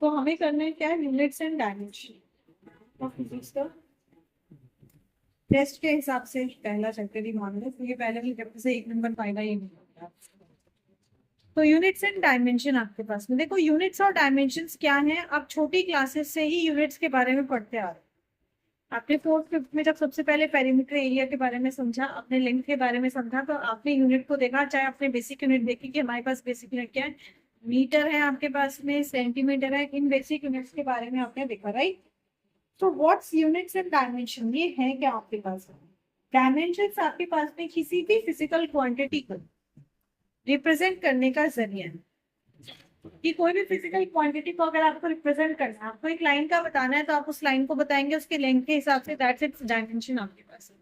तो हमें करना है क्या, units and dimension of physics का टेस्ट के हिसाब से पहला चैप्टर ही मान लो, क्योंकि पहले भी चैप्टर से 1 नंबर फायदा ही नहीं होता। तो यूनिट्स एंड डायमेंशन आपके पास में देखो, यूनिट्स और डायमेंशंस क्या हैं, आप छोटी क्लासेस से ही यूनिट्स के बारे में पढ़ते आ रहे हो। आपने फोर्थ फिफ्थ में जब सबसे पहले पेरीमीटर एरिया के बारे में समझा, अपने लेंथ के बारे में समझा, तो आपने यूनिट को देखा, चाहे आपने बेसिक यूनिट देखी कि हमारे पास बेसिक यूनिट क्या है, मीटर है आपके पास में, सेंटीमीटर है, इन बेसिक यूनिट्स के बारे में आपने देखा, राइट। तो व्हाट्स यूनिट्स एंड डायमेंशन, ये है क्या आपके पास। डायमेंशन आपके पास में किसी भी फिजिकल क्वांटिटी को रिप्रेजेंट करने का जरिया है, कि कोई भी फिजिकल क्वांटिटी को अगर आपको रिप्रेजेंट करना है, आपको एक लाइन का बताना है, तो आप उस लाइन को बताएंगे उसके लेंथ के हिसाब से, दैट्स इट्स डायमेंशन आपके पास है।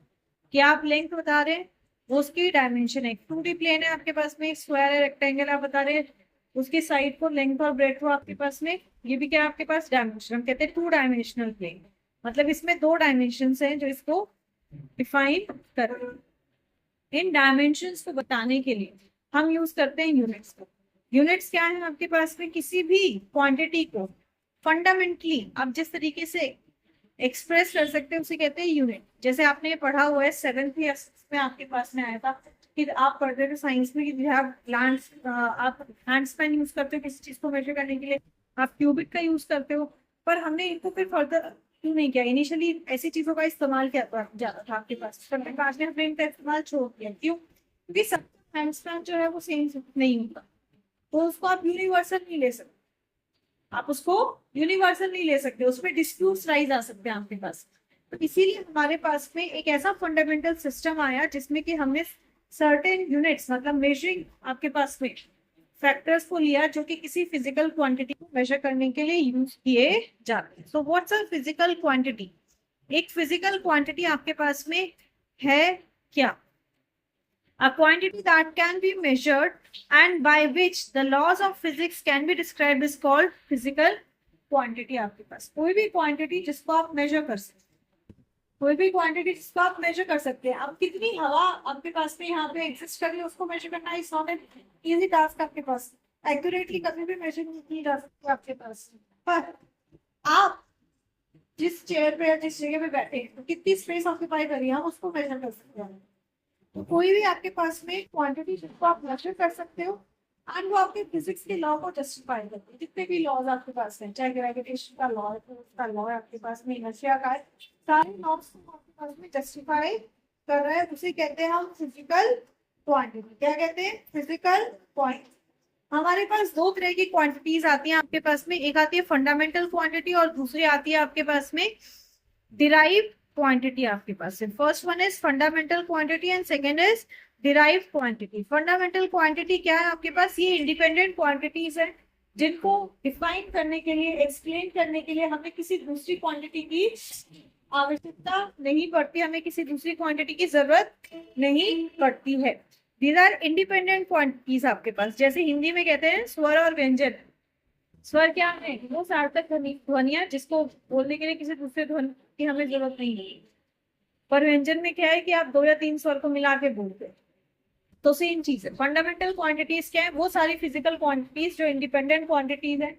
कि आप लेंथ बता रहे हैं, वो उसकी डायमेंशन है। 2D प्लेन है आपके पास में, एक स्क्वायर है, रेक्टेंगल आप बता रहे हैं, उसकी साइड को, लेंथ और ब्रेड्थ को आपके पास में, ये भी क्या है आपके पास, डायमेंशन। हम कहते हैं 2 डायमेंशनल प्लेन, मतलब इसमें 2 डायमेंशन हैं जो इसको डिफाइन कर रहे हैं। इन डायमेंशंस को बताने के लिए हम यूज करते हैं यूनिट्स को। यूनिट्स क्या है आपके पास में, किसी भी क्वांटिटी को फंडामेंटली आप जिस तरीके से एक्सप्रेस कर सकते हैं उसे कहते हैं यूनिट। जैसे आपने पढ़ा हुआ है 7th में आपके पास में आया था कि आप पढ़ते थे साइंस में कि आप प्लांट्स, आप हैंड स्पेन यूज करते हो किसी चीज को मेजर करने के लिए, आप क्यूबिक का यूज करते हो, पर हमने इनको फिर फर्दर क्यों नहीं किया, इनिशियली ऐसी चीजों का इस्तेमाल किया ज्यादा था आपके पास, पर बाद में हमने इनका इस्तेमाल छोड़ दिया। क्यों? क्योंकि सब हैंड स्पेन जो है वो सेम नहीं होता, तो उसको आप यूनिवर्सल नहीं ले सकते, आप उसको यूनिवर्सल नहीं ले सकते, उसमें डिस्प्यूट्स राइज आ सकते हैं आपके पास। तो इसीलिए हमारे पास में एक ऐसा फंडामेंटल सिस्टम आया जिसमें कि हमने सर्टेन यूनिट्स, मतलब मेजरिंग आपके पास में फैक्टर्स को लिया जो कि किसी फिजिकल क्वांटिटी को मेजर करने के लिए यूज किए जाते हैं। So what's a physical quantity, एक फिजिकल क्वांटिटी आपके पास में है क्या, a quantity that can be measured and by which the laws of physics can be described is called physical quantity। आपके पास कोई भी क्वांटिटी जिसको आप मेजर कर सकते हैं, कोई भी क्वांटिटी जिसको आप मेजर कर सकते हैं। अब कितनी हवा आपके पास में यहाँ पे एग्जिस्ट कर रही है उसको मेजर करना is not an easy task आपके पास, एक्यूरेटली कभी भी मेजर नहीं जा सकते आपके पास। पर आप जिस चेयर पे या जिस जगह पे बैठे हैं तो कितनी स्पेस ऑक्यूपाई करिए हम उसको मेजर कर सकते हैं। तो कोई भी आपके पास में क्वांटिटी जिसको आप मेजर कर सकते हो एंड वो आपके फिजिक्स के लॉ को जस्टिफाई करते हैं। जितने भी लॉज आपके पास हैं, चाहे ग्रेविटेशन का लॉ है, उसका लॉ है आपके पास में, इनर्शिया का है, सारे लॉज को आपके पास में जस्टिफाई कर रहे हैं, उसे कहते हैं हम फिजिकल क्वांटिटी। क्या कहते हैं? Physical quantity. हमारे पास दो तरह की क्वांटिटीज आती हैं आपके पास में, एक आती है फंडामेंटल क्वांटिटी और दूसरी आती है आपके पास में डिराइव क्वांटिटी। आपके पास है first one is fundamental quantity and second is derive quantity. Fundamental quantity क्या है आपके पास, ये इंडिपेंडेंट क्वांटिटीज है जिनको डिफाइन करने के लिए, एक्सप्लेन करने के लिए हमें किसी दूसरी क्वांटिटी की आवश्यकता नहीं पड़ती, हमें किसी दूसरी क्वांटिटी की जरूरत नहीं पड़ती है। दीज आर इंडिपेंडेंट क्वांटिटीज आपके पास। जैसे हिंदी में कहते हैं स्वर और व्यंजन। स्वर क्या है? वो सार्थक ध्वनिया जिसको बोलने के लिए किसी दूसरे ध्वनि की हमें जरूरत नहीं है। पर व्यंजन में क्या है कि आप 2 या 3 स्वर को मिला के बोलते हैं। तो सेम चीज है। फंडामेंटल क्वांटिटीज क्या है? वो सारी फिजिकल क्वांटिटीज जो इंडिपेंडेंट क्वांटिटीज है,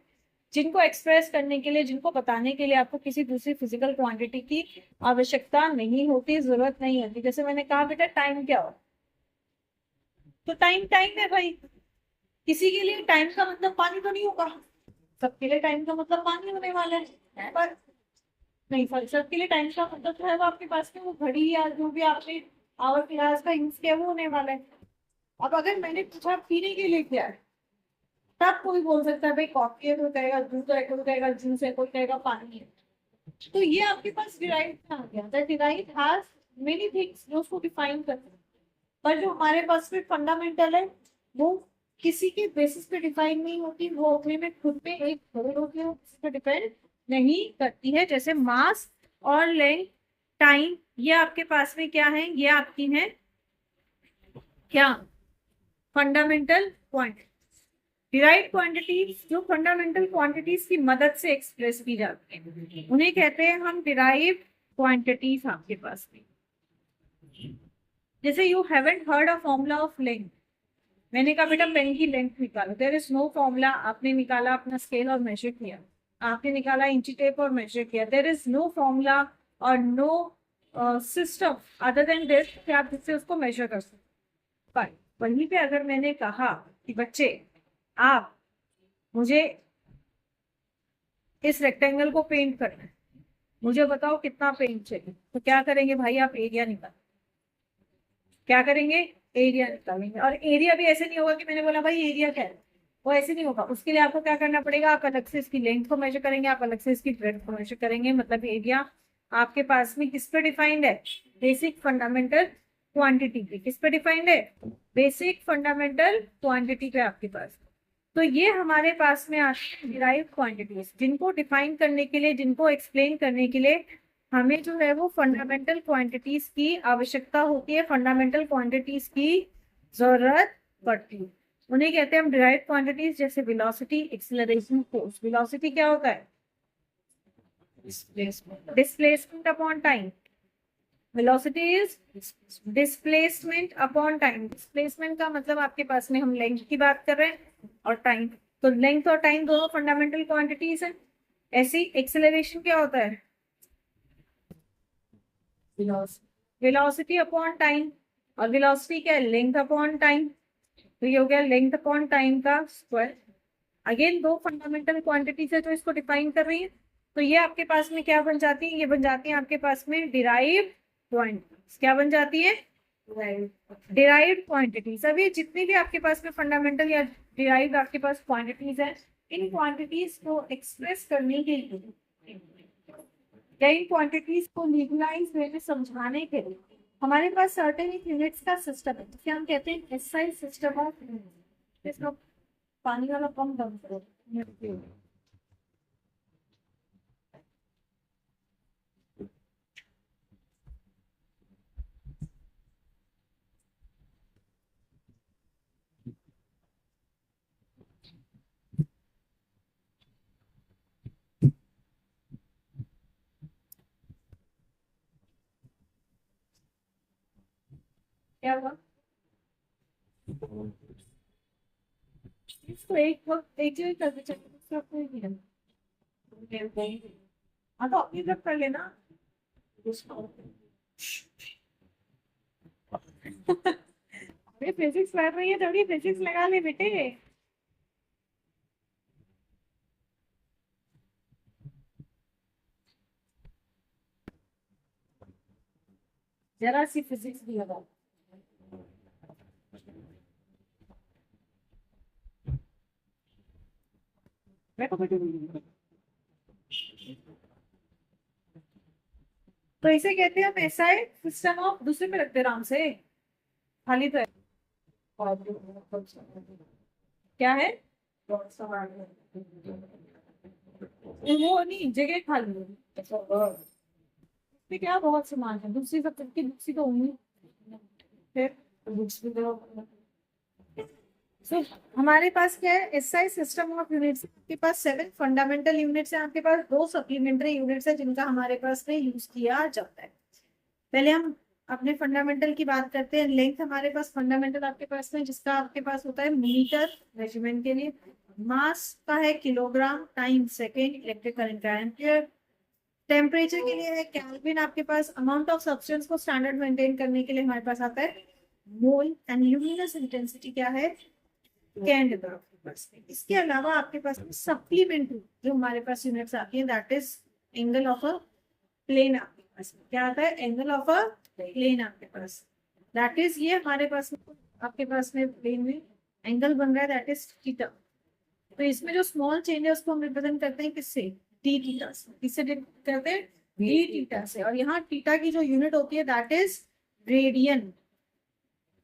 जिनको एक्सप्रेस करने के लिए, जिनको बताने के लिए आपको किसी दूसरी फिजिकल क्वांटिटी की आवश्यकता नहीं होती, जरूरत नहीं होती। जैसे मैंने कहा बेटा टाइम क्या हो, तो टाइम टाइम है भाई। किसी के लिए टाइम का मतलब पानी तो नहीं होगा, सबके लिए टाइम का मतलब पानी होने वाला है। पर नहीं सर, सबके लिए टाइम का मतलब जो है वो आपके पास में वो घड़ी या जो भी आपने आवर क्लास का यूज किया वो होने वाला है। अब अगर मैंने पूछा पीने के लिए क्या है, तब कोई बोल सकता है भाई कॉफी है, कोई कहेगा दूध है, कोई कहेगा जूस है, कोई कहेगा पानी है। तो ये आपके पास डिराइव आ गया, that derive has many things जो उसको डिफाइन करते हैं। पर जो हमारे पास में फंडामेंटल है वो किसी के बेसिस पे डिफाइन नहीं होती, वो अपने में खुद पे एक होल होती है, किसी पे डिपेंड नहीं करती है। जैसे मास और लेंथ, टाइम, ये आपके पास में क्या है, ये आपकी है क्या, फंडामेंटल क्वांटिटी। डिराइव्ड क्वांटिटीज जो फंडामेंटल क्वांटिटीज की मदद से एक्सप्रेस की जाती है उन्हें कहते हैं हम डिराइव्ड क्वांटिटीज आपके पास में। जैसे you haven't heard a formula of length, मैंने कहा बेटा पेन की लेंथ निकालो, देयर इज नो फॉर्मूला, आपने निकाला अपना स्केल और मेजर किया, आपने निकाला इंची टेप और मेजर किया, देयर इज नो फॉर्मूला और no system other than this कि आप जिससे उसको मेजर कर सकते। पर वहीं पे अगर मैंने कहा कि बच्चे आप मुझे इस रेक्टेंगल को पेंट करना है, मुझे बताओ कितना पेंट चाहिए, तो क्या करेंगे भाई, आप एरिया निकाल, क्या करेंगे, एरिया निकालेंगे। और एरिया भी ऐसे नहीं होगा कि मैंने बोला भाई एरिया क्या है, वो ऐसे नहीं होगा। उसके लिए आपको क्या करना पड़ेगा, आप अलग से इसकी लेंथ को मेजर करेंगे, आप अलग से इसकी ब्रेड्थ को मेजर करेंगे। मतलब एरिया आपके पास में किस पे डिफाइंड है, बेसिक फंडामेंटल क्वांटिटी पे। किस पे डिफाइंड है, बेसिक फंडामेंटल क्वांटिटी पे आपके पास। तो ये हमारे पास में आती है डिराइव्ड क्वांटिटीज, जिनको डिफाइन करने के लिए, जिनको एक्सप्लेन करने के लिए हमें जो है वो फंडामेंटल क्वांटिटीज की आवश्यकता होती है, फंडामेंटल क्वांटिटीज की जरूरत पड़ती है। उन्हें कहते हैं हम डिराइव्ड क्वांटिटीज, जैसे वेलोसिटी, एक्सीलरेशन, फोर्स। वेलोसिटी क्या होता है, displacement upon time. Velocity is displacement upon time. Displacement का मतलब आपके पास में हम लेंथ की बात कर रहे हैं और टाइम, तो लेंथ और टाइम दोनों फंडामेंटल क्वांटिटीज हैं। ऐसी एक्सेलरेशन क्या होता है, वेलोसिटी अपॉन टाइम, और वेलोसिटी क्या है, लेंथ अपॉन टाइम। तो ये हो गया लेंथ अपॉन टाइम का स्क्वायर। अगेन दो फंडामेंटल क्वांटिटीज है जो इसको डिफाइन कर रही है। तो ये आपके पास में क्या बन जाती है, ये बन जाती है आपके पास में डिराइव्ड क्वांटिटीज। क्या बन जाती है, डिराइव्ड क्वांटिटीज। अब ये जितनी भी आपके पास में फंडामेंटल या डिराइव्ड आपके पास क्वांटिटीज है, इन क्वांटिटीज को एक्सप्रेस करने के लिए या इन क्वांटिटीज को लीगलाइज वे में समझाने के लिए हमारे पास सर्टेन यूनिट्स का सिस्टम है, जिसे हम कहते हैं एसआई सिस्टम ऑफ यूनिट्स। पानी वाला पंप बंद करो। क्या हुआ, इसको एक वक्त एक जगह करके चलिए, दूसरा कोई नहीं है। हाँ तो अपनी तरफ कर लेना। अरे फिजिक्स पढ़ रही है, थोड़ी फिजिक्स लगा ले बेटे। जरा सी फिजिक्स भी लगा। तो इसे कहते हैं हम एसआई सिस्टम ऑफ, दूसरे पे रखते हैं आराम से, खाली तो है। क्या है, वो नहीं, जगह खाली है। इसमें क्या बहुत सामान है, दूसरी सब्जेक्ट की बुक्स ही तो होंगी, फिर बुक्स भी तो। So, हमारे पास क्या है, एसआई सिस्टम ऑफ यूनिट्स। आपके पास 7 फंडामेंटल यूनिट्स हैं, आपके पास 2 सप्लीमेंट्री यूनिट्स हैं जिनका हमारे पास में यूज किया जाता है। पहले हम अपने फंडामेंटल की बात करते हैं। लेंथ हमारे पास फंडामेंटल आपके पास में, जिसका आपके पास होता है मीटर मेजरमेंट के लिए। मास का है kilogram, time second, electric current का एम्पियर। टेम्परेचर के लिए है केल्विन आपके पास। अमाउंट ऑफ सब्सटेंस को स्टैंडर्ड मेंटेन करने के लिए हमारे पास आता है मोल। एंड ल्यूमिनस इंटेंसिटी क्या है, कैंडेला आपके पास में। इसके अलावा आपके पास सप्लीमेंट्री जो हमारे पास यूनिट्स आती है, that is angle of a plane. आपके पास में क्या आता है, एंगल ऑफ अ प्लेन आपके पास, दैट इज ये हमारे पास में, आपके पास में प्लेन में एंगल बन रहा है, दैट इज थीटा। तो इसमें जो स्मॉल चेंज है उसको हम रिप्रेजेंट करते हैं किससे, डी थीटा से। किससे करते हैं, डी थीटा से। और यहाँ थीटा की जो यूनिट होती है दैट इज रेडियन।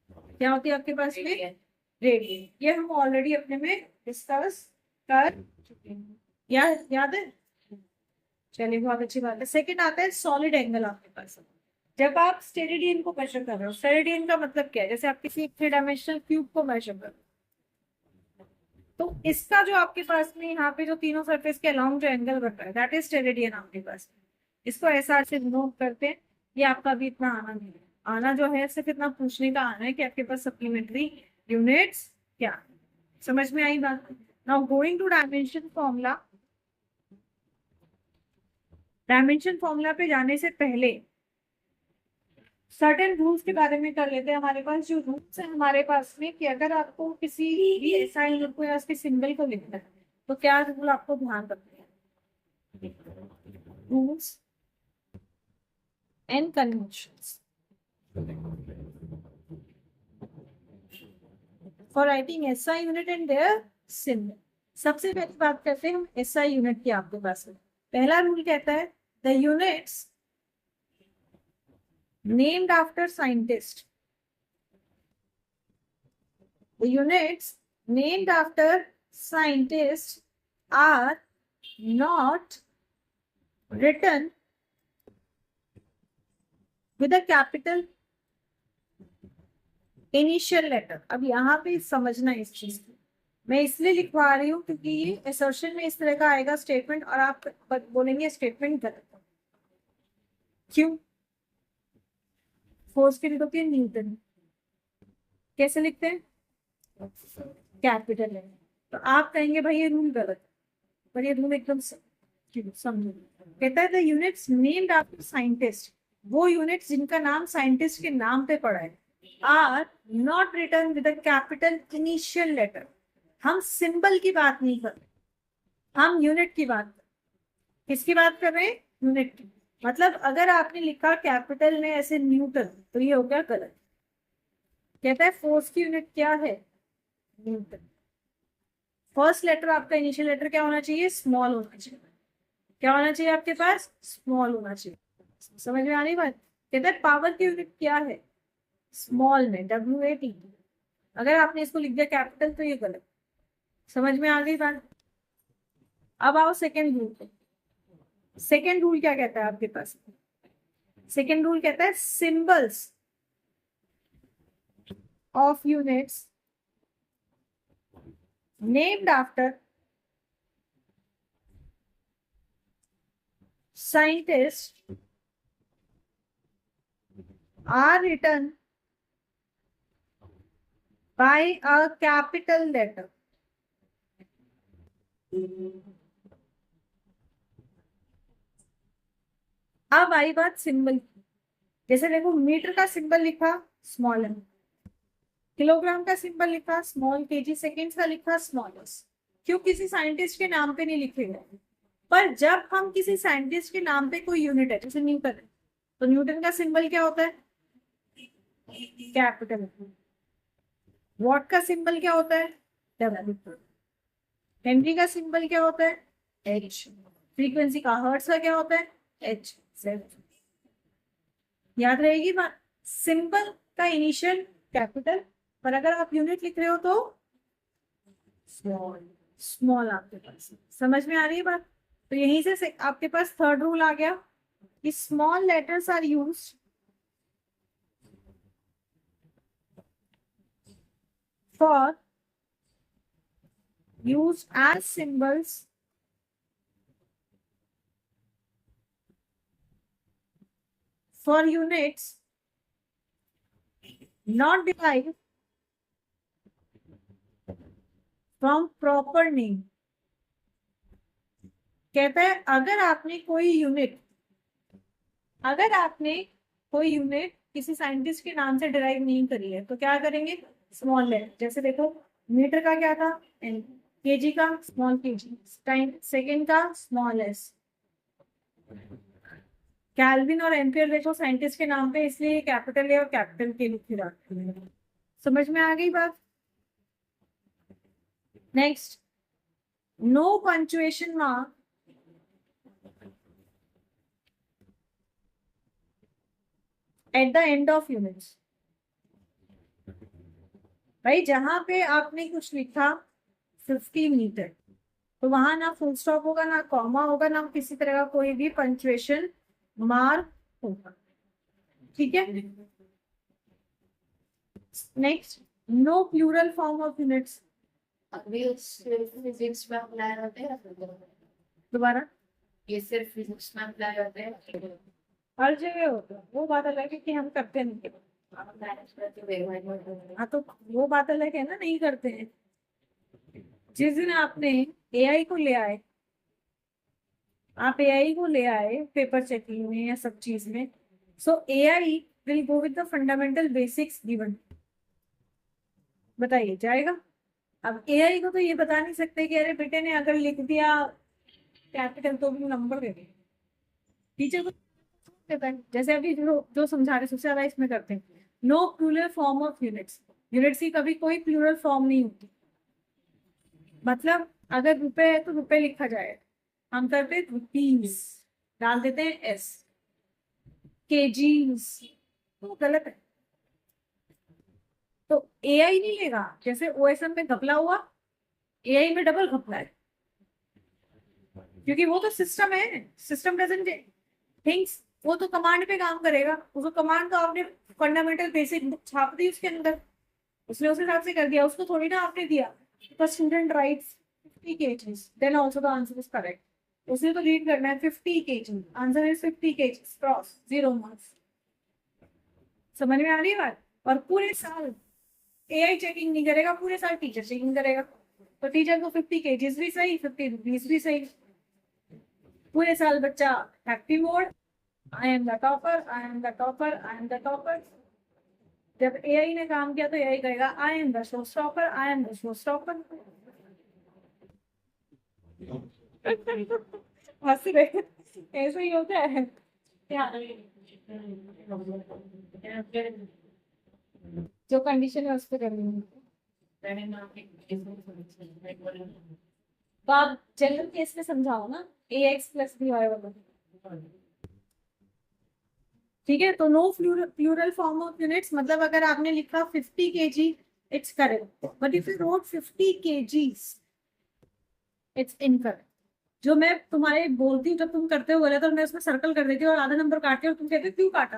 क्या होती है आपके पास में, रेडियन। ये हम ऑलरेडी अपने में डिस्कस कर चुके हैं, याद है। चलिए बहुत अच्छी बात है। सेकंड आता है सॉलिड एंगल आपके पास। जब आप स्टेरेडियन को मेजर कर रहे हो, स्टेरेडियन का मतलब क्या है, जैसे आप किसी 3 डायमेंशनल क्यूब को मेजर कर रहे हो, तो इसका जो आपके पास में यहाँ पे जो तीनों सरफेस के अलोंग जो एंगल बन रहा है दैट इज स्टेरेडियन आपके पास। इसको ऐसा से नोट करते हैं। ये आपका भी इतना आना नहीं है, आना जो है सिर्फ इतना पूछने का आना है कि आपके पास सप्लीमेंट्री यूनिट्स क्या है। समझ में आई बात। Now going to dimension formula, dimension formula पे जाने से पहले सर्टेन रूल्स के बारे में कर लेते हैं। हमारे पास जो रूल्स है हमारे पास में, कि अगर आपको किसी भी एसआई यूनिट को या उसके सिंबल को लिखना है तो क्या रूल आपको ध्यान रखना है? Rules and conventions for writing SI unit and their symbol. सबसे पहली बात करते हैं हम एसआई यूनिट की। आपके पास में पहला रूल कहता है the units named after scientist, the units named after scientists are not written with a capital initial letter। अब यहाँ पे समझना इस चीज को, मैं इसलिए लिखवा रही हूँ क्योंकि ये असर्शन में इस तरह का आएगा स्टेटमेंट और आप बोलेंगे स्टेटमेंट गलत है। क्यों? फोर्स के लिए तो क्या न्यूटन, कैसे लिखते हैं? कैपिटल है। तो आप कहेंगे भाई ये रूल गलत है, पर ये रूल एकदम समझो। कहता है the units named after scientist, वो यूनिट्स जिनका नाम साइंटिस्ट के नाम पे पड़ा है, are not written with a capital initial letter. हम सिंबल की बात नहीं कर रहे, हम यूनिट की बात कर। किसकी बात कर रहे हैं? यूनिट की। मतलब अगर आपने लिखा कैपिटल में ऐसे न्यूटन तो ये हो गया गलत। कहता है फोर्स की यूनिट क्या है? न्यूटन। फर्स्ट लेटर आपका इनिशियल लेटर क्या होना चाहिए? स्मॉल होना चाहिए। क्या होना चाहिए आपके पास? स्मॉल होना चाहिए। समझ में आ रही बात? कहता है पावर की यूनिट क्या है? स्मॉल में WAT। अगर आपने इसको लिख दिया कैपिटल तो ये गलत। समझ में आ गई बात? अब आओ सेकेंड रूल पे। सेकेंड रूल क्या कहता है आपके पास? सेकेंड रूल कहता है symbols of units named after scientists are written by a capital letter। अब आई बात सिंबल की। जैसे देखो मीटर का सिंबल लिखा स्मॉल एम, किलोग्राम का सिंबल लिखा स्मॉल KG, सेकेंड्स का लिखा स्मॉल s। क्यों? किसी साइंटिस्ट के नाम पे नहीं लिखे गए। पर जब हम किसी साइंटिस्ट के नाम पे कोई यूनिट है, जैसे न्यूटन है, तो न्यूटन का सिंबल क्या होता है? कैपिटल। वॉट का सिंबल क्या होता है? W। हेनरी का सिंबल क्या होता है? H। फ्रीक्वेंसी का, हर्ट्ज का क्या होता है? H। याद रहेगी बात? सिंबल का इनिशियल कैपिटल, पर अगर आप यूनिट लिख रहे हो तो स्मॉल। स्मॉल आपके पास। समझ में आ रही है बात? तो यहीं से आपके पास थर्ड रूल आ गया कि small letters are used for used as symbols for units not derived from proper name। कहता है अगर आपने कोई यूनिट किसी साइंटिस्ट के नाम से डिराइव नहीं करी है तो क्या करेंगे? Small letter. जैसे देखो मीटर का क्या था? N। KG का स्मॉल KG, टाइम सेकेंड का स्मॉल s। कैल्विन और एम्पियर देखो साइंटिस्ट के नाम पे, इसलिए कैपिटल ए और कैपिटल के लिखे जाते हैं। समझ में आ गई बात? Next, no punctuation mark at the end of units. भाई जहां पे आपने कुछ लिखा 50 मीटर, तो वहां ना फुल स्टॉप होगा, ना कॉमा होगा, ना किसी तरह का कोई भी पंक्चुएशन मार्क होगा। ठीक है? Next, no plural form of units. अभी सिर्फ फिजिक्स में अप्लाई होते हैं। दोबारा, ये सिर्फ फिजिक्स में अप्लाई होते हैं। हर जगह होता है। वो बात अलग है कि हम करते नहीं। हाँ तो वो बात अलग है ना, नहीं करते हैं। जिस दिन आपने AI को ले आए आप एआई को ले आए पेपर चेकिंग में या सब चीज में, सो AI will go with the fundamental basics given. बताइए जाएगा? अब एआई को तो ये बता नहीं सकते कि अरे बेटे ने अगर लिख दिया कैपिटल तो भी नंबर दे दे। टीचर को देता है, जैसे अभी जो जो समझा रहे सबसे ज्यादा इसमें करते हैं, no plural form of units. Units की कभी कोई प्लूरल फॉर्म नहीं होती। मतलब अगर रुपए है तो रुपए लिखा जाए, हम करते रुपीज, डाल देते हैं एस। केजीज तो गलत है। तो एआई नहीं लेगा, जैसे ओएसएम में घपला हुआ, एआई में डबल घपला है, क्योंकि वो तो सिस्टम है, सिस्टम डजंट थिंग्स। वो तो कमांड पे काम करेगा, उसको कमांड तो आपने फंडामेंटल बेसिक छाप दी उसके अंदर, उसने उस हिसाब से कर दिया, उसको थोड़ी ना आपने दिया student writes 50 kgs then also the answer is correct. उसने तो रीड करना है 50 kg, answer is 50 kgs, cross, 0 marks. समझ में आ रही है बात? और पूरे साल एआई चेकिंग नहीं करेगा, पूरे साल टीचर चेकिंग करेगा। तो टीचर को 50 kgs भी सही, 50 रुपीज भी सही। पूरे साल बच्चा happy mode, I am the topper, I am the topper, I am the topper. जब एआई ने काम किया तो एआई कहेगा I am the show stopper, I am the show stopper. हंस रहे, ऐसे ही होता है क्या? जो कंडीशन है उस पर करनी है। तो आप जनरल केस में समझाओ ना, A X plus B Y वाला। ठीक है, तो no plural form of units, मतलब अगर आपने लिखा 50 kg it's correct, but if you wrote 50 kgs it's incorrect. जो मैं तुम्हारे बोलती हूँ जब तुम करते हो गलत, और मैं उसमें सर्कल कर देती हूँ और आधा नंबर काटती हूँ और तुम कहते हो क्यों काटा,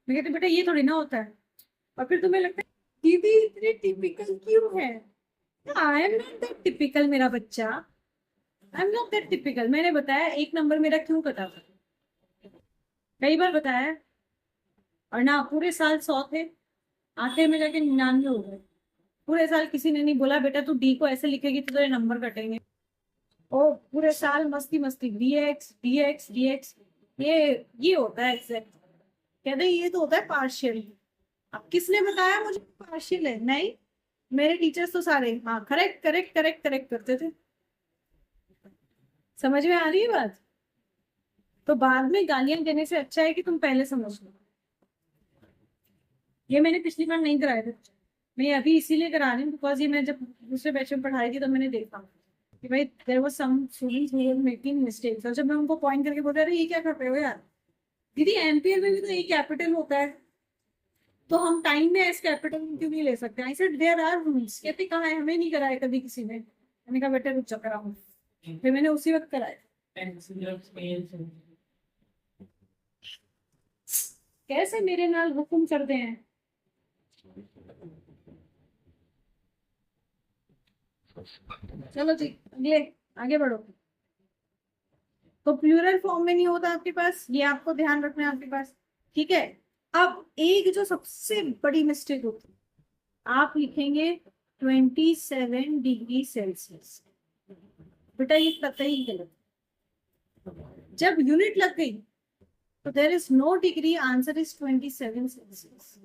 मैं कहती बेटा ये थोड़ी ना होता है। और फिर तुम्हें लगता है दीदी इतनी टिपिकल क्यों है? I am not that typical मेरा बच्चा, I am not that typical. मैंने बताया एक नंबर मेरा क्यों कटा था, कई बार बताया है। और ना पूरे साल 100 थे, आखिर में जाके 99 हो गए। पूरे साल किसी ने नहीं बोला बेटा तू डी को ऐसे लिखेगी तो तेरे नंबर कटेंगे। ओ पूरे साल मस्ती मस्ती, डीएक्स डीएक्स डीएक्स, ये होता है एग्जैक्ट। कहते हैं ये तो होता है पार्शियल। अब किसने बताया मुझे पार्शियल है? नहीं, मेरे टीचर्स तो सारे हाँ करेक्ट करेक्ट करेक्ट करेक्ट करते थे। समझ में आ रही है बात? तो बाद में गालियां देने से अच्छा है कि तुम पहले समझ लो। ये मैंने पिछली बार नहीं कराए थे, मैं अभी इसीलिए करा रही हूँ बिकॉज ये मैं जब दूसरे बैच में पढ़ाई थी तो मैंने देखा कि भाई there was some students who were making mistakes. और जब मैं उनको पॉइंट करके बोल रहा ये क्या कर रहे हो यार, दीदी एमपीएल में भी तो ये कैपिटल होता है, तो हम टाइम में एस कैपिटल क्यों नहीं ले सकते? I said there are rules. कहते कहाँ है, हमें नहीं कराया कभी किसी ने। मैंने कहा बेटा रुक जा कराऊं, फिर मैंने उसी वक्त कराया। कैसे मेरे नाल हुक्म करते हैं। चलो जी अगले, आगे बढ़ो। तो प्लूरल फॉर्म में नहीं होता आपके पास, ये आपको ध्यान रखना है आपके पास। ठीक है, अब एक जो सबसे बड़ी मिस्टेक होती है, आप लिखेंगे 27 डिग्री सेल्सियस। बेटा ये कतई गलत। जब यूनिट लग गई तो there is no degree, answer is 27 Celsius.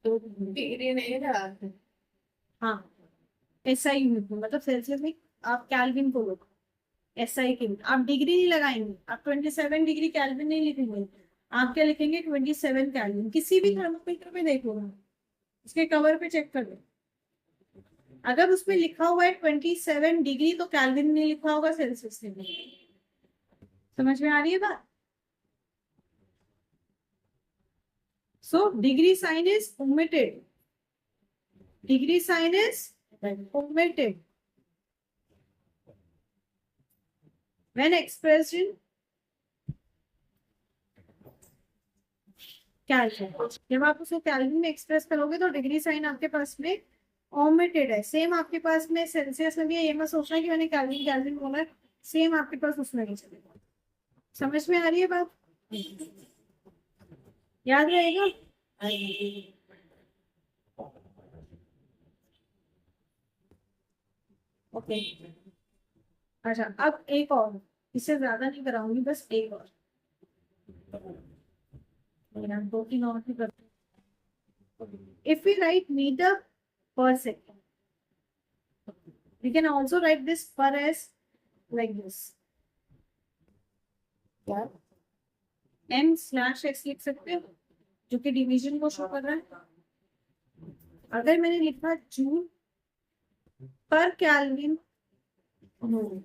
तो डिग्री नहीं रहा। हाँ, एसआई यूनिट में, मतलब सेल्सियस में आप कैल्विन को लो, एसआई के आप डिग्री नहीं लगाएंगे, आप 27 डिग्री कैल्विन नहीं लिखेंगे, आप क्या लिखेंगे 27 कैल्विन। किसी भी थर्मोमीटर में देखो ना, उसके कवर पे चेक कर लो, अगर उसमें लिखा हुआ है 27 डिग्री तो कैल्विन नहीं लिखा होगा, सेल्सियस से। समझ में आ रही है बात? So degree sine is omitted, degree sine is omitted when expressed in Kelvin। जब आप उसे केल्विन में एक्सप्रेस करोगे तो डिग्री साइन आपके पास में ओमिटेड है। सेम आपके पास में सेल्सियस में भी है, ये मत सोचना कि मैंने केल्विन केल्विन बोला है, सेम आपके पास उसमें भी चलेगा। समझ में आ रही है बात? याद रहेगा? ओके अच्छा अब एक और, इससे ज्यादा नहीं कराऊंगी, बस एक और, दो तीन और भी करते हैं। इफ वी राइट मीटर पर second, we can also write this per as like this, क्या m/x लिख सकते हो जो कि डिवीजन को शो कर रहा है। अगर मैंने लिखा जूल पर केल्विन मोल,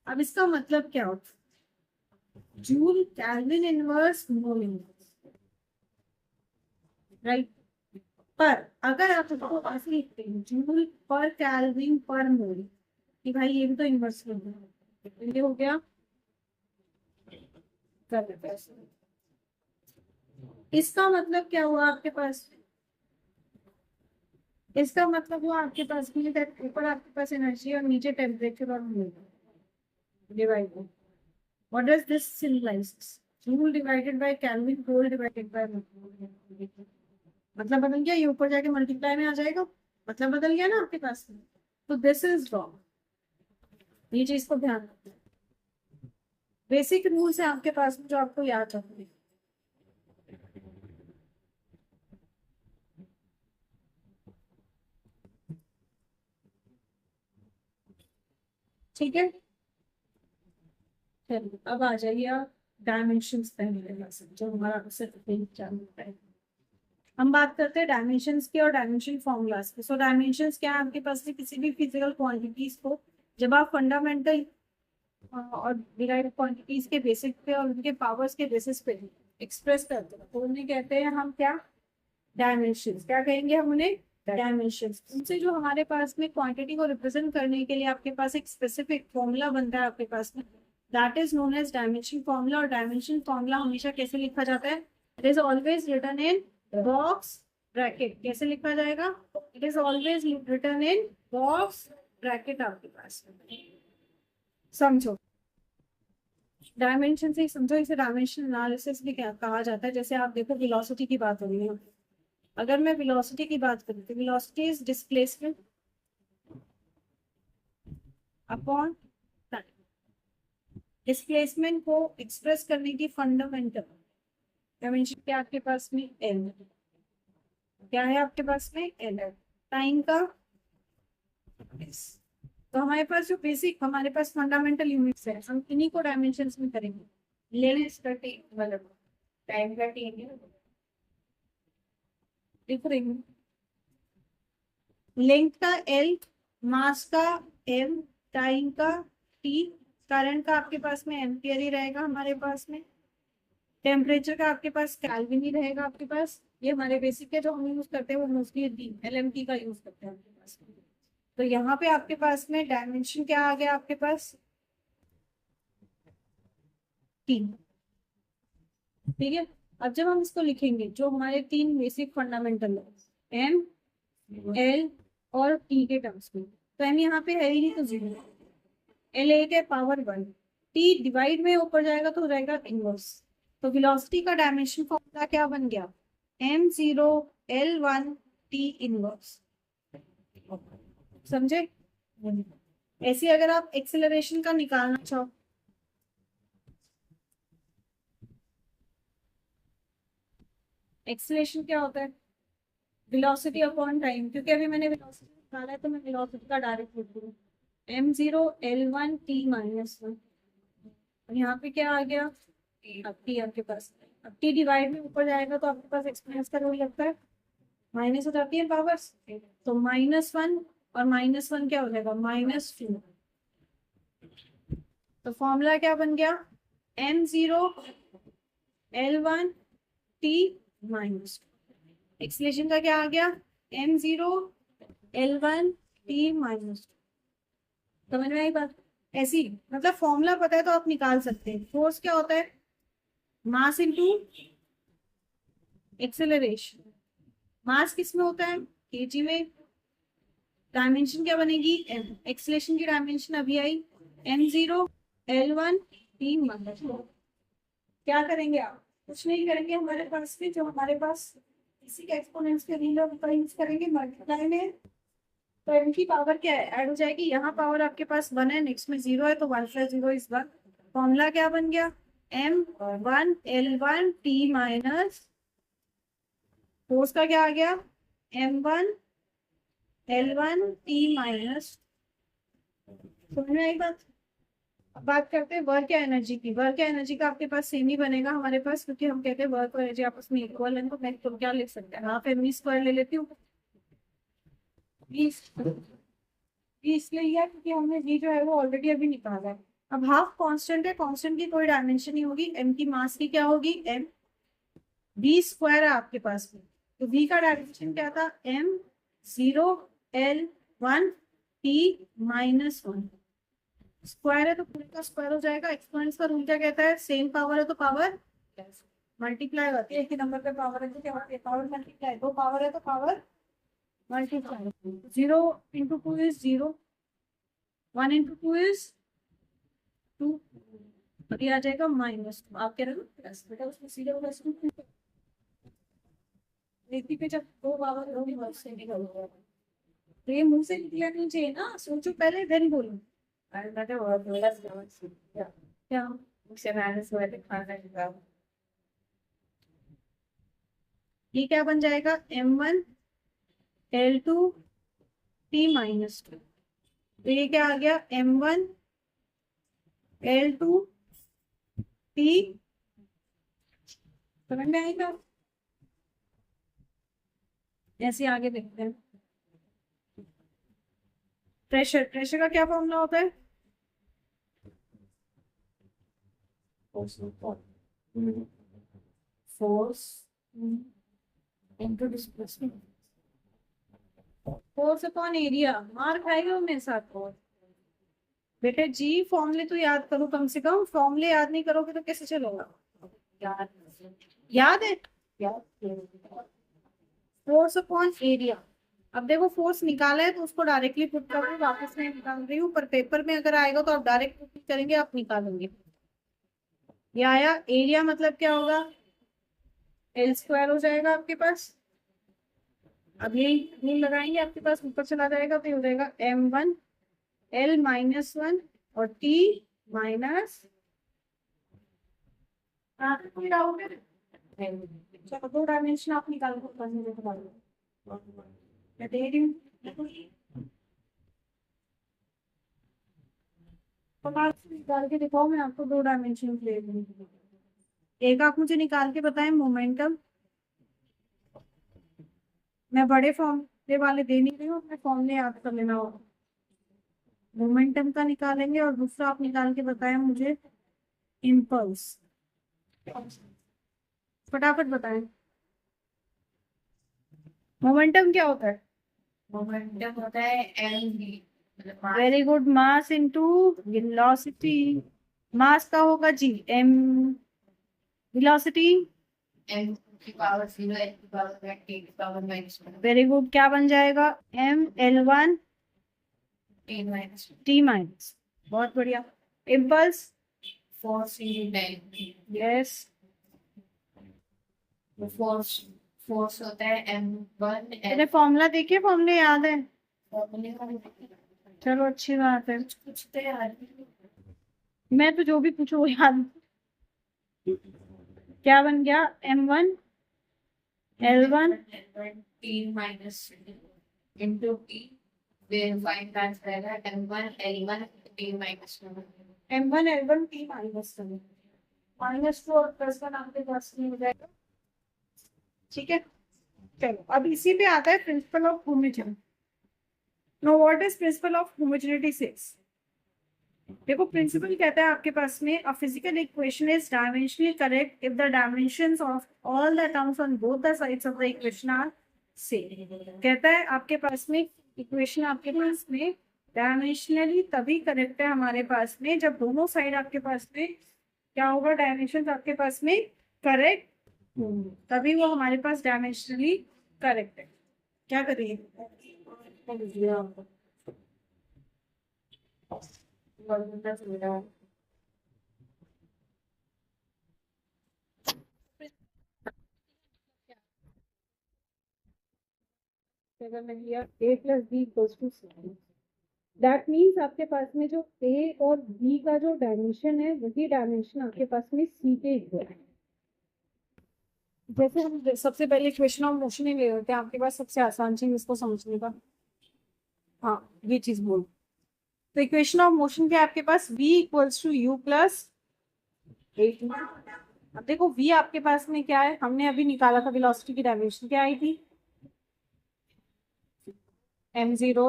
अब इसका मतलब क्या होता है, joule kelvin inverse mole inverse, right. पर अगर आप इसको ऐसे लिखते हैं जूल पर केल्विन पर मोल, कि भाई ये भी तो इनवर्स हो गया, ये हो गया, कर देते हैं ऐसे। इसका मतलब क्या हुआ आपके पास, इसका मतलब हुआ आपके पास में that ऊपर आपके पास एनर्जी और नीचे टेम्परेचर और divide. What does this symbolise, joule divided by Kelvin whole divided by, मतलब बदल गया, ये ऊपर जाके मल्टीप्लाई में आ जाएगा, मतलब बदल गया ना आपके पास में। तो दिस इज रॉन्ग, ये चीज को ध्यान रखना। बेसिक रूल्स है आपके पास में जो आपको याद रखने, ठीक है। चलिए अब आ जाइए आप डायमेंशंस पहले जो हमारा सिर्फ चालू होता है। हम बात करते हैं डायमेंशंस की और डायमेंशन फॉर्मूलाज की। सो डायमेंशंस क्या है आपके पास में, किसी भी फिजिकल क्वांटिटीज को जब आप फंडामेंटल और डिराइव्ड क्वांटिटीज के बेसिस पे और उनके पावर्स के बेसिस पे एक्सप्रेस करते हैं, तो उन्हें कहते हैं हम क्या, डायमेंशंस। क्या कहेंगे हम उन्हें, डायमेंशंस। उनसे जो हमारे पास में क्वांटिटी को रिप्रेजेंट करने के लिए आपके पास एक स्पेसिफिक फॉर्मूला बनता है आपके पास में, that is known as dimension formula. और डायमेंशन फॉर्मूला हमेशा कैसे लिखा जाता है, it is always written in box bracket. कैसे लिखा जाएगा, it is always written in box bracket आपके पास में। समझो डायमेंशन से ही समझो, इसे डायमेंशन एनालिसिस भी क्या कहा जाता है। जैसे आप देखो वेलोसिटी की बात हो रही है, अगर मैं वेलोसिटी की बात करूँ तो velocity is displacement upon time. Displacement को एक्सप्रेस करने की फंडामेंटल डायमेंशन क्या आपके पास में, एल। क्या है आपके पास में, एल। टाइम का S। तो हमारे पास जो बेसिक हमारे पास फंडामेंटल यूनिट्स है, हम इन्हीं को डायमेंशंस में करेंगे। लेंथ का टी मतलब टाइम का टी लिख रही हूँ, लेंथ का एल, मास का एम, टाइम का टी, करंट का आपके पास में एम्पियर ही रहेगा हमारे पास में, टेम्परेचर का आपके पास केल्विन ही रहेगा आपके पास। ये हमारे बेसिक है जो हम यूज करते हैं, वो मोस्टली LMT का यूज करते हैं आपके पास में। तो यहाँ पे आपके पास में डायमेंशन क्या आ गया आपके पास, टी। ठीक है, अब जब हम इसको लिखेंगे जो हमारे तीन बेसिक फंडामेंटल है, एम, एल और टी के टर्म्स में, तो एम यहाँ पे है ही नहीं तो जीरो, एल ए के पावर 1, टी डिवाइड में ऊपर जाएगा तो हो जाएगा इनवर्स। तो वेलोसिटी का डायमेंशन फॉर्मूला क्या बन गया, m0 l1 t इनवर्स। समझे, ऐसे अगर आप एक्सेलरेशन का निकालना चाहो, एक्सेलरेशन क्या होता है, वेलोसिटी अपॉन टाइम। क्योंकि अभी मैंने वेलोसिटी निकाला है तो मैं वेलोसिटी का डायरेक्ट लिख दूँ, m0 l1 t -1। यहाँ पे क्या आ गया, अब टी आपके पास, अब टी डिवाइड में ऊपर जाएगा तो आपके पास एक्सपोनेंस का रूल लगता है, माइनस हो जाती है पावर्स, तो -1 और -1 क्या हो जाएगा, -2। तो फॉर्मूला क्या बन गया, m0 l1 t -2। एक्सलेशन का क्या आ गया, m0 l1 t -2। समझ में आई बात, ऐसी मतलब फॉर्मूला पता है तो आप निकाल सकते हैं। फोर्स क्या होता है, मास इनटू एक्सेलरेशन। मास किस में होता है, केजी में। डायमेंशन क्या बनेगी, एम। एक्सेलरेशन की डायमेंशन अभी आई, m0 l1 t -2। क्या करेंगे आप, कुछ नहीं करेंगे, हमारे पास में जो हमारे पास इसी के एक्सपोनेंट्स के रील का यूज करेंगे मल्टीप्लाई में तो m की पावर क्या है, ऐड हो जाएगी। यहाँ पावर आपके पास 1 है, नेक्स्ट में 0 है, तो 1 + 0 = 1। फॉर्मूला क्या बन गया, m1l1t फोर्स का क्या आ गया, m1l1t। समझ में आई बात। अब बात करते हैं वर्क या एनर्जी की। वर्क या एनर्जी का आपके पास सेम ही बनेगा हमारे पास, क्योंकि हम कहते हैं वर्क और एनर्जी आपस में इक्वल है। तो मैं तो क्या लिख सकते हैं, हाफ mv² ले लेती हूँ। 20 इसलिए लिया क्योंकि हमने v जो है वो ऑलरेडी अभी निकाला है। अब हाफ कांस्टेंट है, कांस्टेंट की कोई डायमेंशन नहीं होगी। m की मास की क्या होगी, m v² है आपके पास में, तो v का डायमेंशन क्या था, m0l1t-1। स्क्वायर है तो पूरे का स्क्वायर हो जाएगा। एक्सपोनेंट्स का रूल क्या कहता है, सेम पावर है तो पावर मल्टीप्लाई होती है। एक ही नंबर पे पावर है तो क्या होती है, पावर मल्टीप्लाई। दो पावर है तो पावर मल्टीप्लाई। 0 × 2 = 0, 1 × 2 = 2, और ये आ जाएगा -2। आप कह रहे हो प्लस, बेटा उसमें सीधे +2 देखती पे जब दो पावर होगी वर्ड से निकल, तो ये मुंह से निकलना नहीं चाहिए ना, सोचो पहले देन बोलो। क्या ये क्या बन जाएगा, m1l2t-2। तो ये क्या आ गया, m1l2t। समझ में आएगा। ऐसे आगे देखते हैं। प्रेशर, प्रेशर का क्या फॉर्मूला होता है, force into displacement. Force upon area. मार खाएगा मेरे साथ फोर्स। बेटे जी फॉर्मूले तो याद करो, कम से कम फॉर्मूले याद नहीं करोगे तो कैसे चलेगा। याद याद है, फोर्स अपॉन एरिया। अब देखो फोर्स निकाला है तो उसको डायरेक्टली पुट कर रही हूँ, वापस नहीं निकाल रही हूँ, पर पेपर में अगर आएगा तो आप डायरेक्ट पुट करेंगे, आप निकालेंगे। ये आया एरिया, मतलब क्या होगा, l² हो जाएगा आपके पास। अब ये लगाएंगे आपके पास ऊपर चला जाएगा, तो ये हो जाएगा m1l-1 और t माइनस। कोई डाउट है, चलो 2 डायमेंशन आप निकाल दो, मैं दे रही हूँ। तो निकाल के दिखाओ, मैं आपको 2 डायमेंशन दे दूँ। एक आप मुझे निकाल के बताएं मोमेंटम। मैं बड़े फॉर्मूले वाले दे नहीं रही हूँ, अपने फॉर्मूले याद कर लेना होगा। मोमेंटम का निकालेंगे, और दूसरा आप निकाल के बताएं मुझे इम्पल्स। फटाफट बताएं मोमेंटम क्या होता है। मोमेंटम होता है mv, very good, mass into velocity. Mass का होगा जी m, वेलोसिटी m की पावर 0, n की पावर 1, t की पावर -1, वेरी गुड, क्या बन जाएगा, m l1 t -1। t-। बहुत बढ़िया। Impulse, force × time. Yes. Force force होता है m1 तेरे फॉर्मूला देखिए, फॉर्मूले याद है, फॉर्मूले का चलो अच्छी बात है। कुछ तो याद मैं तो जो भी पूछू वो याद। क्या बन गया, m1l1 t minus into t, फिर फाइंड आंसर करेगा m1l1 t -1। m1l1 t-1 -2 और प्लस का नाम पे प्लस नहीं हो जाएगा, ठीक है। चलो अब इसी पे आता है principle of homogeneity. No what is principle of homogeneity six. देखो प्रिंसिपल कहता है आपके पास में, a physical equation is dimensionally correct if the dimensions of all the terms on both the sides of the equation are same. कहता है आपके पास में इक्वेशन आपके पास में डायमेंशनली तभी करेक्ट है हमारे पास में, जब दोनों साइड आपके पास में क्या होगा, डायमेंशन आपके पास में करेक्ट होंगे, तभी वो हमारे पास डायमेंशनली करेक्ट है। क्या करिए, अगर मैं लिया a plus B equals to C, that means आपके पास में जो a और b का जो डायमेंशन है वही डायमेंशन आपके पास में c के इक्वल है। जैसे हम सबसे पहले इक्वेशन ऑफ मोशन ही ले लेते हैं, आपके पास सबसे आसान चीज इसको समझने का, हाँ ये चीज बोल। तो इक्वेशन ऑफ मोशन क्या है आपके पास, v equals to U plus 8। अब देखो v आपके पास में क्या है, हमने अभी निकाला था वेलोसिटी की डायमेंशन क्या आई थी, m0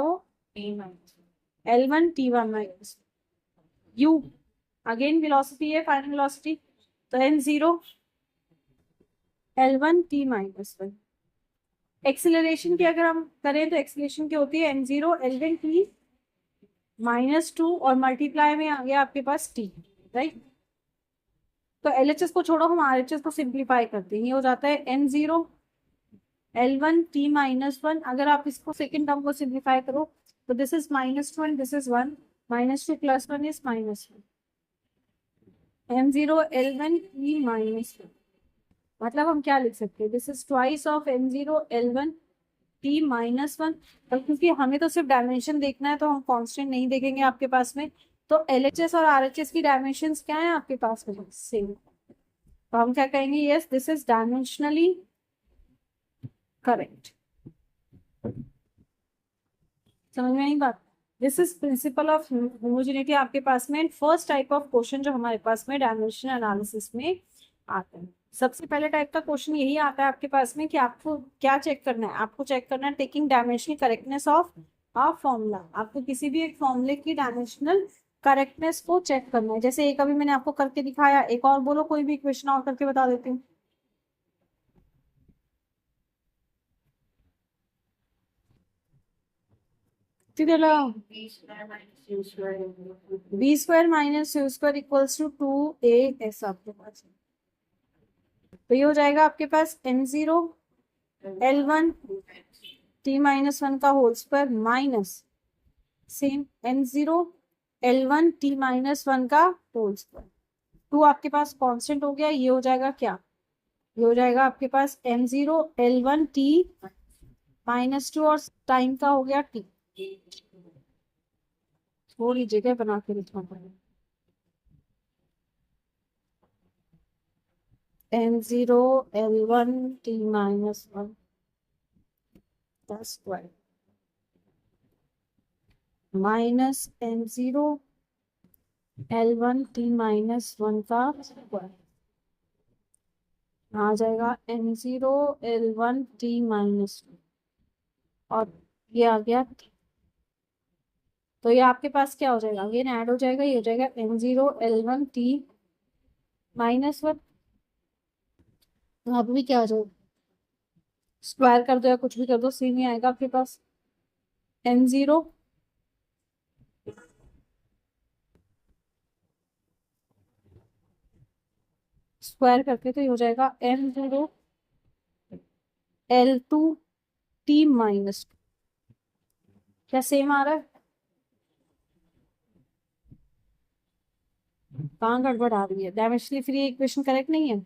l1 t1 minus u, again velocity है फाइनल वेलोसिटी, तो m0 l1 t minus 1। Acceleration की अगर हम करें तो एक्सेलरेशन क्या होती है, m0 l1 t माइनस 2 और मल्टीप्लाई में आ गया आपके पास t, राइट। तो LHS को छोड़ो, हम RHS को सिंप्लीफाई करते हैं, ये हो जाता है m0 l1 t माइनस 1। अगर आप इसको सेकेंड टर्म को सिंप्लीफाई करो तो this is -2 and this is 1, -2 + 1 is -1, m0 l1 t minus 1। मतलब हम क्या लिख सकते हैं, this is twice of m0 l1 t minus 1। और क्योंकि हमें तो सिर्फ डायमेंशन देखना है तो हम कांस्टेंट नहीं देखेंगे आपके पास में, तो LHS और RHS की डायमेंशंस क्या है आपके पास में, सेम। तो हम क्या कहेंगे, yes this is dimensionally correct. समझ में नहीं बात, this is principle of homogeneity आपके पास में फर्स्ट टाइप ऑफ क्वेश्चन जो हमारे पास में डायमेंशन एनालिसिस में आता है। सबसे पहले टाइप का क्वेश्चन यही आता है आपके पास में कि आपको क्या चेक करना है, आपको चेक करना है taking dimensional correctness of a formula. आपको किसी भी एक फॉर्मूले की डायमेंशनल करेक्टनेस को चेक करना है। जैसे एक अभी मैंने आपको करके दिखाया, एक और बोलो, कोई भी क्वेश्चन और करके बता देती हूँ। B square minus U square equals to 2a ऐसा आपके पास है। तो ये हो जाएगा आपके पास m0 l1 t माइनस 1 का whole square minus same m0 l1 t minus 1 का होल स्क्वायर। 2 आपके पास कांस्टेंट हो गया, ये हो जाएगा क्या, ये हो जाएगा आपके पास m0 l1 t माइनस 2 और टाइम का हो गया t। थोड़ी जगह बना के लिखना पड़ेगा, m0 l1 t माइनस 1 का square minus m0 l1 t minus 1 का स्क्वायर आ जाएगा m0 l1 t माइनस 1 और ये आ गया t। तो ये आपके पास क्या हो जाएगा, अगेन ऐड हो जाएगा, ये हो जाएगा m0 l1 t माइनस 1। यहाँ पे भी क्या हो जाएगा, स्क्वायर कर दो या कुछ भी कर दो सेम ही आएगा आपके पास, m0 स्क्वायर करके तो ये हो जाएगा m0 l2 t माइनस 2। क्या सेम आ रहा है, कहाँ गड़बड़ आ रही है, डायमेंशनली फ्री इक्वेशन करेक्ट नहीं है।